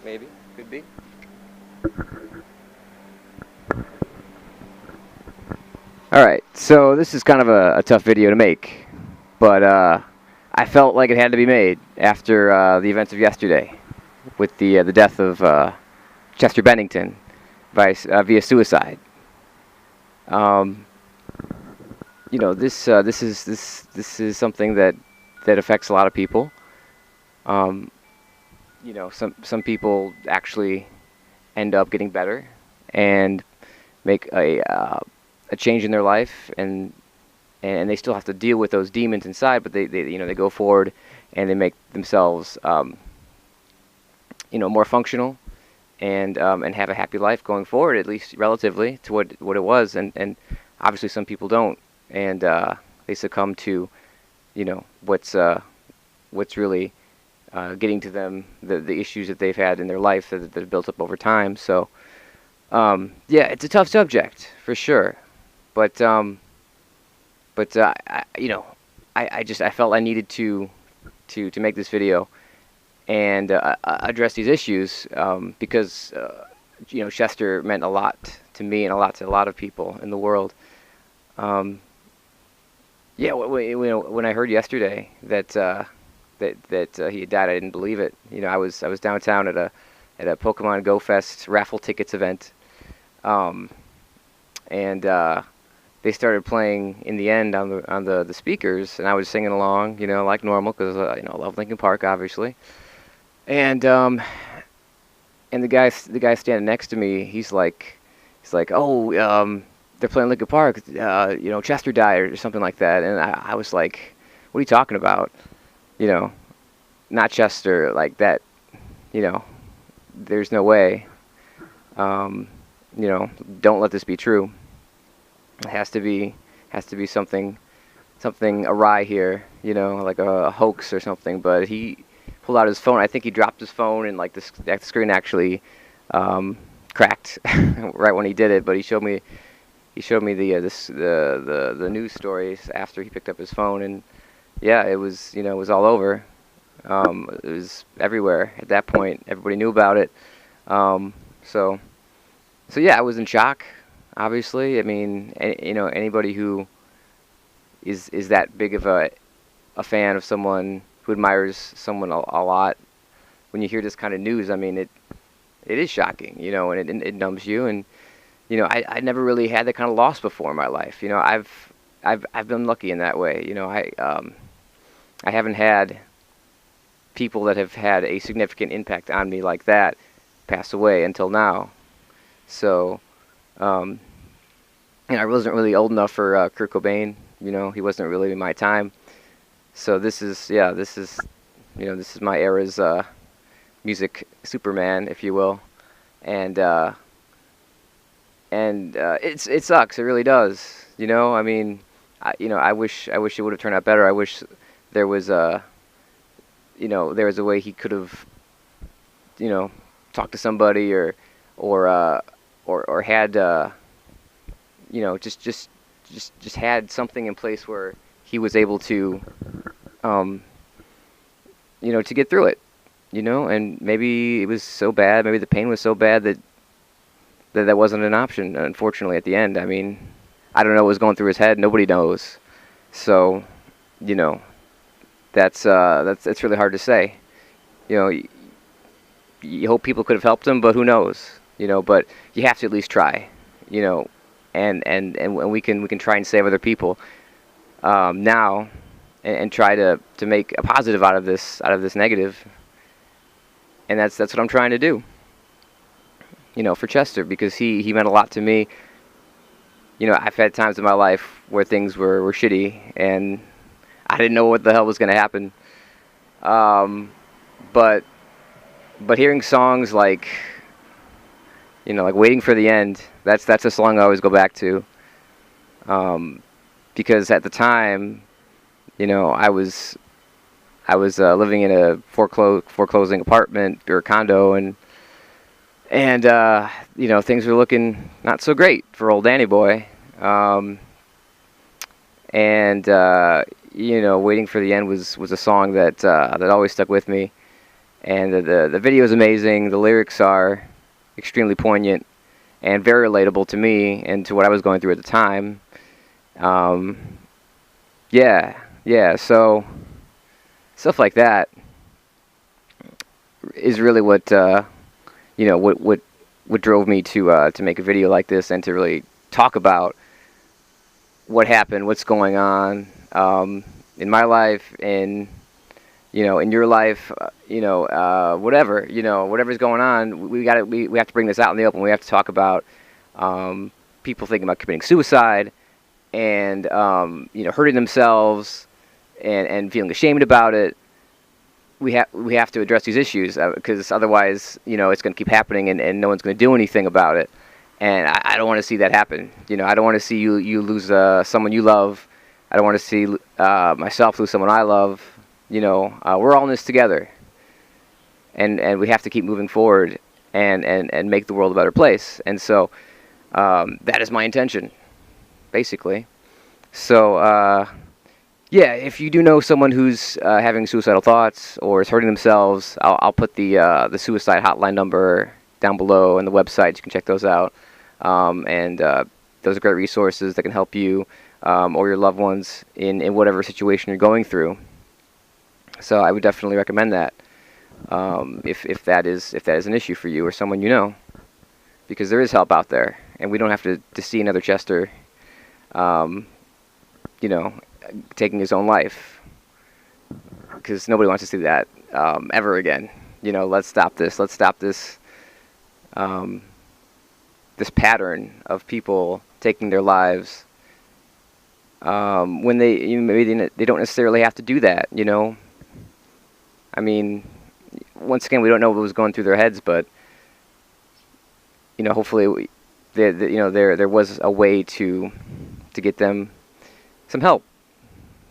Maybe. Could be. Alright, so this is kind of a tough video to make, but I felt like it had to be made after the events of yesterday with the death of Chester Bennington via suicide. Um, this is something that affects a lot of people. Um, some people actually end up getting better and make a change in their life, and they still have to deal with those demons inside, but they go forward and they make themselves more functional and have a happy life going forward, at least relatively to what it was. And obviously some people don't, and they succumb to what's really getting to them, the issues that they've had in their life that have built up over time. So yeah, it's a tough subject for sure, but I felt I needed to make this video and address these issues, because Chester meant a lot to me and a lot to a lot of people in the world. Yeah, when I heard yesterday that he had died, I didn't believe it. I was downtown at a Pokemon Go Fest raffle tickets event, and they started playing in the end on the speakers, and I was singing along, like normal, because I love Linkin Park, obviously. And the guy standing next to me, he's like, oh, they're playing Linkin Park, Chester died or something like that, and I was like, what are you talking about? Not Chester, like that. There's no way. Don't let this be true. It has to be something awry here, like a hoax or something. But he pulled out his phone. I think he dropped his phone, and like the screen actually cracked right when he did it. But he showed me the news stories after he picked up his phone, and yeah, it was it was all over. It was everywhere at that point. Everybody knew about it. So yeah, I was in shock. Obviously, I mean, anybody who is that big of a fan of someone who admires someone a lot, when you hear this kind of news, I mean, it is shocking, and it numbs you. And I never really had that kind of loss before in my life. I've been lucky in that way. I haven't had people that have had a significant impact on me like that pass away until now. So, I wasn't really old enough for Kurt Cobain. He wasn't really in my time. So this is my era's music Superman, if you will, and it sucks. It really does. I mean, I wish it would have turned out better. I wish there was a way he could have, talked to somebody or had, just had something in place where he was able to, to get through it, and maybe it was so bad, maybe the pain was so bad that wasn't an option, unfortunately, at the end. I mean, I don't know what was going through his head. Nobody knows. So, that's really hard to say. You hope people could have helped him, but who knows? But you have to at least try. And we can try and save other people now, and try to make a positive out of this negative. And that's what I'm trying to do. For Chester, because he meant a lot to me. I've had times in my life where things were shitty, and I didn't know what the hell was going to happen. But hearing songs like, like "Waiting for the End," that's a song I always go back to. Because at the time, I was living in a foreclosing apartment or condo, and things were looking not so great for old Danny boy. "Waiting for the End" was a song that always stuck with me, And the video is amazing. The lyrics are extremely poignant and very relatable to me and to what I was going through at the time. Yeah. So stuff like that is really what what drove me to make a video like this and to really talk about what happened, what's going on in my life, in in your life, whatever's going on. We have to bring this out in the open. We have to talk about people thinking about committing suicide and hurting themselves and feeling ashamed about it. We have to address these issues because otherwise, it's going to keep happening and no one's going to do anything about it. And I don't want to see that happen. I don't want to see you lose someone you love. I don't want to see myself lose someone I love. We're all in this together, and we have to keep moving forward and make the world a better place. And so that is my intention, basically. So if you do know someone who's having suicidal thoughts or is hurting themselves, I'll put the suicide hotline number down below and the website. You can check those out. And those are great resources that can help you or your loved ones in whatever situation you're going through. So I would definitely recommend that if that is an issue for you or someone you know, because there is help out there, and we don't have to see another Chester, taking his own life, because nobody wants to see that ever again. Let's stop this. Let's stop this. This pattern of people taking their lives when maybe they don't necessarily have to do that. I mean, once again, we don't know what was going through their heads, but hopefully, there was a way to get them some help.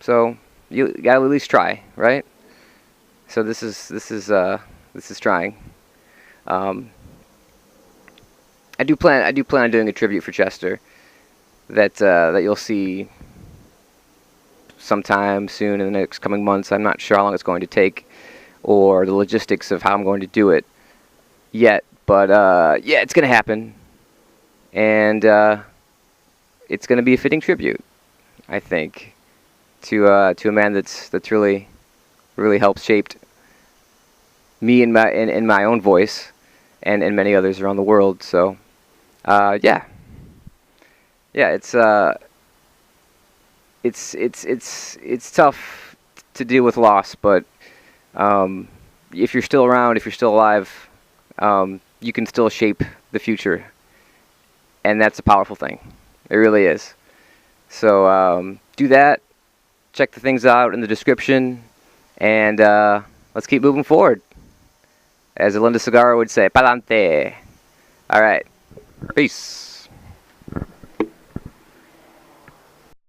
So you gotta at least try, right? So this is trying. I do plan on doing a tribute for Chester that you'll see sometime soon in the next coming months. I'm not sure how long it's going to take or the logistics of how I'm going to do it yet, but it's going to happen, and it's going to be a fitting tribute, I think, to a man that's really helped shaped me in my own voice and many others around the world. So it's tough to deal with loss, but if you're still around, if you're still alive, you can still shape the future, and that's a powerful thing. It really is. So do that. Check the things out in the description, and let's keep moving forward. As Linda Segarra would say, pa'lante. All right. Peace.